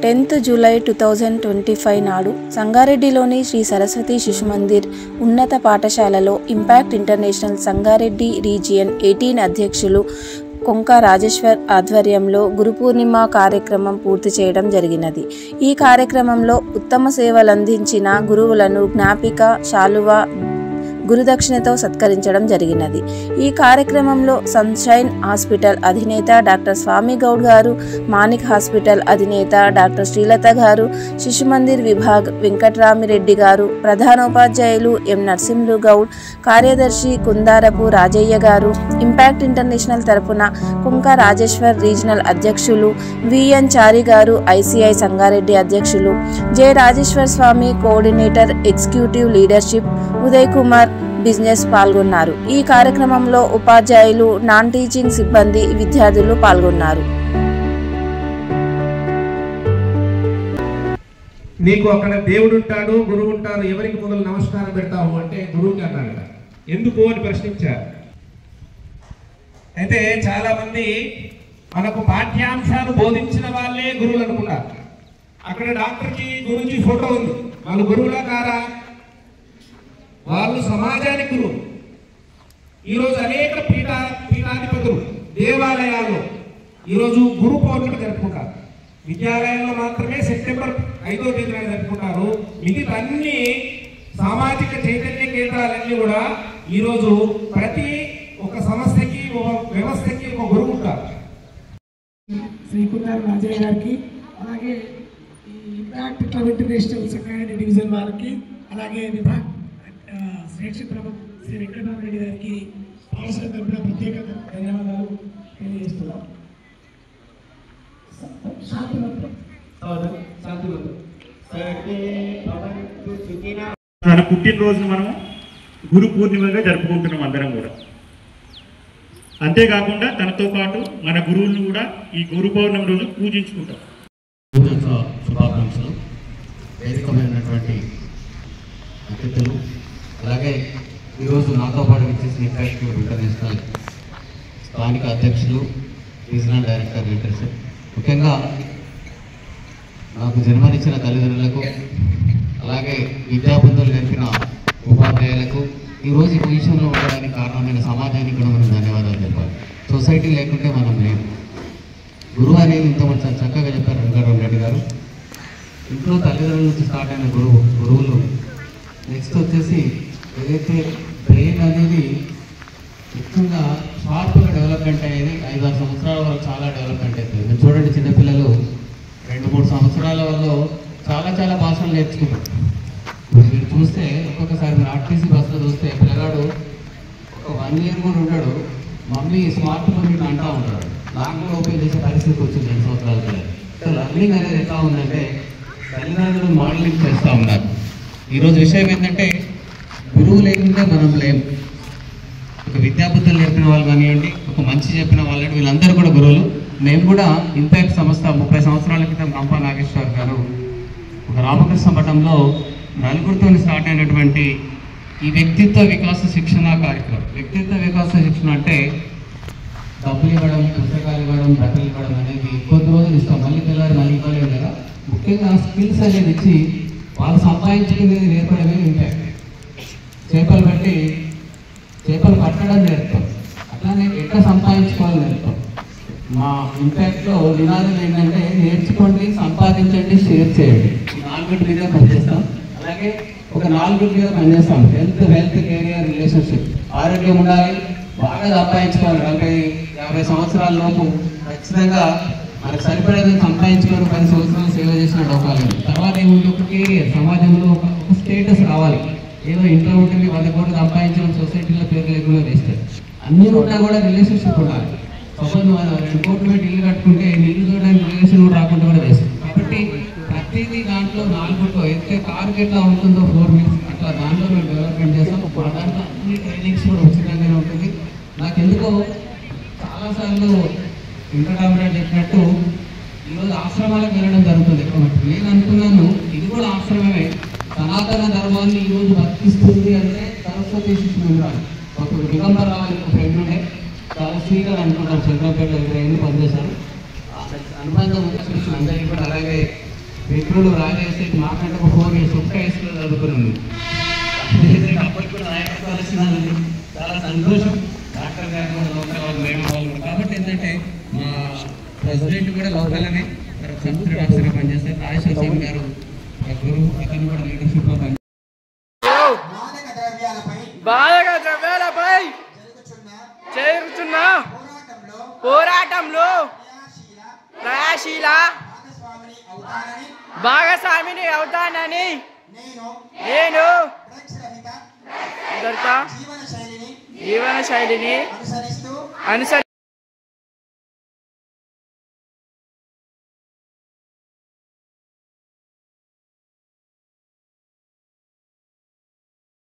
10th July 2025 నాడు సంగారెడ్డిలోని శ్రీ సరస్వతి శిశు మందిర్ ఉన్నత పాఠశాలలో ఇంపాక్ట్ ఇంటర్నేషనల్ సంగారెడ్డి రీజియన్ 18 అధ్యక్షులు కొంక రాజేశ్వర్ ఆధ్వర్యంలో గురు పూర్ణిమ కార్యక్రమం పూర్తి చేయడం జరిగినది. ఈ కార్యక్రమంలో ఉత్తమ సేవలందించిన గురువులను జ్ఞాపిక, శాలువా, గురుదక్షిణతో సత్కరించడం జరిగినది. ఈ కార్యక్రమంలో సన్షైన్ హాస్పిటల్ అధినేత డాక్టర్ స్వామి గౌడ్ గారు, మానిక్ హాస్పిటల్ అధినేత డాక్టర్ శ్రీలత గారు, శిశుమందిర్ విభాగ్ వెంకట్రామిరెడ్డి గారు, ప్రధానోపాధ్యాయులు ఎం నరసింహులు గౌడ్, కార్యదర్శి కుందారపు రాజయ్య గారు, ఇంపాక్ట్ ఇంటర్నేషనల్ తరపున కొంక రాజేశ్వర్ రీజనల్ అధ్యక్షులు విఎన్ చారి గారు, ఐసిఐ సంగారెడ్డి అధ్యక్షులు J Rajeshwar Swamy coordinator executive leadership Uday Kumar business పాల్గొన్నారు. ఈ కార్యక్రమంలో ఉపాధ్యాయులు, నాన్ టీచింగ్ సిబ్బంది, విద్యార్థులు పాల్గొన్నారు. నీకు అక్కడ దేవుడు ఉంటాడు, గురువు ఉంటారు, ఎవరికి మొదలు నమస్కారం పెడతావు అంటే గురువుకి అన్నాడు. ఎందుకు అని ప్రశ్నించారు. అయితే చాలా మంది మనకు పాఠ్యాంశాలు బోధించిన వాళ్ళే గురువులు అనుకున్నారు. అక్కడ డాక్టర్కి గురువుకి ఫోటో ఉంది. వాళ్ళు గురువులా కారా? వాళ్ళు సమాజానికి గురువు. ఈరోజు అనేక పీఠాధిపతులు దేవాలయాల్లో ఈరోజు గురు పౌర్ణిమ జరుపుకుంటారు. విద్యాలయంలో మాత్రమే సెప్టెంబర్ 5వ తేదీన జరుపుకుంటారు. మిగతా అన్ని సామాజిక చైతన్య కేంద్రాలన్నీ కూడా ఈరోజు ప్రతి ఒక సంస్థకి, ఒక వ్యవస్థకి ఒక గురువు ఉంటారు. శ్రీ కుందార రాజయ్య గారికి, అలాగే ఈ impact club international Sangareddy division వారికి, అలాగే విభాగ్ శ్రేక్షప్రభు శ్రీ వెంకటరామరెడ్డి గారికి పాఠశాల తరపున ప్రత్యేక ధన్యవాదాలు తెలియజేస్తున్నాం. తన పుట్టినరోజును మనం గురు పూర్ణిమగా జరుపుకుంటున్నాం అందరం కూడా. అంతేకాకుండా తనతో పాటు మన గురువులను కూడా ఈ గురు పౌర్ణమి రోజు పూజించుకుంటాం. శుభాకాంక్షలు. వేదికమైనటువంటి అతిథులు, అలాగే ఈరోజు నాతో పాటు వచ్చేసిన ఇంపాక్ట్ ఇంటర్నేషనల్ స్థానిక అధ్యక్షులు, రీజనల్ డైరెక్టర్ లీడర్షిప్, ముఖ్యంగా నాకు జన్మనిచ్చిన తల్లిదండ్రులకు, అలాగే విద్యాబుద్ధులు నేర్పిన ఉపాధ్యాయులకు, ఈరోజు ఈ పొజిషన్లో ఉండడానికి కారణమైన సమాజానికి కూడా మనం ధన్యవాదాలు చెప్పాలి. సొసైటీ లేకుంటే మనం లేము. గురువు అనేది ఇంతమంది చక్కగా చెప్పారు వెంకటరామరెడ్డి గారు. ఇంట్లో తల్లిదండ్రుల నుంచి స్టార్ట్ అయిన గురువులు. నెక్స్ట్ వచ్చేసి ఏదైతే బ్రెయిన్ అనేది ముఖ్యంగా షార్ప్గా డెవలప్మెంట్ అయ్యేది 5-6 సంవత్సరాల వరకు చాలా డెవలప్మెంట్ అవుతుంది. మీరు చూడండి, చిన్నపిల్లలు 2-3 సంవత్సరాల వల్ల చాలా భాషలు నేర్చుకుంటారు. మీరు చూస్తే ఒక్కొక్కసారి మీరు ఆర్టీసీ బస్సులో చూస్తే పిల్లగాడు ఒక 1 year కూడా ఉంటాడు, మమ్మీ స్మార్ట్ ఫోన్ అంటూ ఉంటాడు. నాకు కూడా ఓపెన్ చేసే పరిస్థితి వచ్చింది 2 సంవత్సరాల పిల్లలు. సో లర్నింగ్ అనేది ఎట్లా ఉందంటే తల్లిదండ్రులు మోడలింగ్ చేస్తూ ఉన్నారు. ఈరోజు విషయం ఏంటంటే గురువు లేకుంటే మనం లేము. ఒక విద్యాబుద్ధులు నేర్పిన వాళ్ళు కానివ్వండి, ఒక మంచి చెప్పిన వాళ్ళని, వీళ్ళందరూ కూడా గురువులు. మేము కూడా ఇంపాక్ట్ సంస్థ 30 సంవత్సరాల క్రితం కంపా నాగేశ్వర్ గారు ఒక రామకృష్ణ మఠంలో నలుగురితో స్టార్ట్ అయినటువంటి ఈ వ్యక్తిత్వ వికాస శిక్షణ కార్యక్రమం. వ్యక్తిత్వ వికాస శిక్షణ అంటే డబ్బులు ఇవ్వడం, పుస్తకాలు ఇవ్వడం, బట్టలు ఇవ్వడం అనేది కొద్ది రోజులు ఇస్తాం, మళ్ళీ పిల్లలు మళ్ళీ ఇవ్వలేము కదా. ముఖ్యంగా స్కిల్స్ అనేది ఇచ్చి వాళ్ళు సంపాదించుకునేది నేర్పడమే ఇంపాక్ట్. చేపలు బట్టి చేపలు పట్టడం నేర్పుతాం, అట్లానే ఎట్లా సంపాదించుకోవాలని నేర్పుతాం. మా ఇంపాక్ట్లో నినాదం ఏంటంటే నేర్చుకోండి, సంపాదించండి, షేర్ చేయండి. ఈ 4 మీద పనిచేస్తాం. అలాగే ఒక 4 మీద పనిచేస్తాం. Health, career, relationship. ఆరోగ్యం ఉండాలి, బాగా సంపాదించుకోవాలి. 40-50 సంవత్సరాల లోపు ఖచ్చితంగా మనకు సరిపడేది సంపాదించుకొని 10 సంవత్సరాలు సేవ చేసిన డోకాలేదు. తర్వాత ఏముంది, ఒక కెరియర్, సమాజంలో ఒక స్టేటస్ రావాలి. ఏదో ఇంట్లో ఉంటుంది 100 కోట్లు సంపాదించడం, సొసైటీలో పేరు లేకుండా వేస్తారు. అన్నీ ఉన్నా కూడా రిలేషన్షిప్ ఉండాలి. సపోజ్ 2 కోట్లు పెట్టి ఇల్లు కట్టుకుంటే ఇల్లు చూడడానికి రిలేషన్ కూడా రాకుండా కూడా వేస్తారు. కాబట్టి ప్రతిదీ దాంట్లో 4 అయితే కారుకి ఎట్లా ఉంటుందో 4 minutes అట్లా దాంట్లో మేము డెవలప్మెంట్ చేస్తాం. దాంట్లో అన్ని ట్రైనింగ్స్ కూడా ఉచితంగానే ఉంటుంది. నాకు ఎందుకో చాలాసార్లు వెంకటరామరెడ్డి చెప్పినట్టు ఈరోజు ఆశ్రమాలకు వెళ్ళడం జరుగుతుంది ఎక్కువ. నేను అనుకున్నాను ఇది కూడా ఆశ్రమమే. సనాతన ధర్మాన్ని ఈరోజు బతికిస్తుంది అంటే సరస్వతి శిశు మందిరాలు. ఒక దిగంబర్ రావాలి, ఒక ఫ్రెండ్ ఉండే చాలా శ్రీగారు అనుకుంటారు, చంద్రపేటలో 20 ఏళ్ళు పనిచేశారు. అనుబంధం అందరికీ కూడా. అలాగే మిత్రులు రాజేష్ మాకంటే ఒక 4 years ఒక్క వయసులో చదువుకున్నాను. అప్పటికి కూడా నాయకత్వం వచ్చిందని చాలా సంతోషం. డాక్టర్ గారు కూడా లోకల్ వాళ్ళు, మేడం వాళ్ళు. కాబట్టి ఏంటంటే మా ప్రెసిడెంట్ కూడా లోకల్లోనే సంస్కృతి ఆఫీసర్గా పనిచేస్తారు. రాజేశ్వర సింగ్ గారు గురువు, అతను కూడా లీడర్షిప్లో పనిచేస్తారు. బాలక ద్రవ్యాలపై జరుగుతున్న పోరాటంలో క్రియాశీల భాగస్వామిని అవుతానని నేను జీవన శైలిని అనుసరి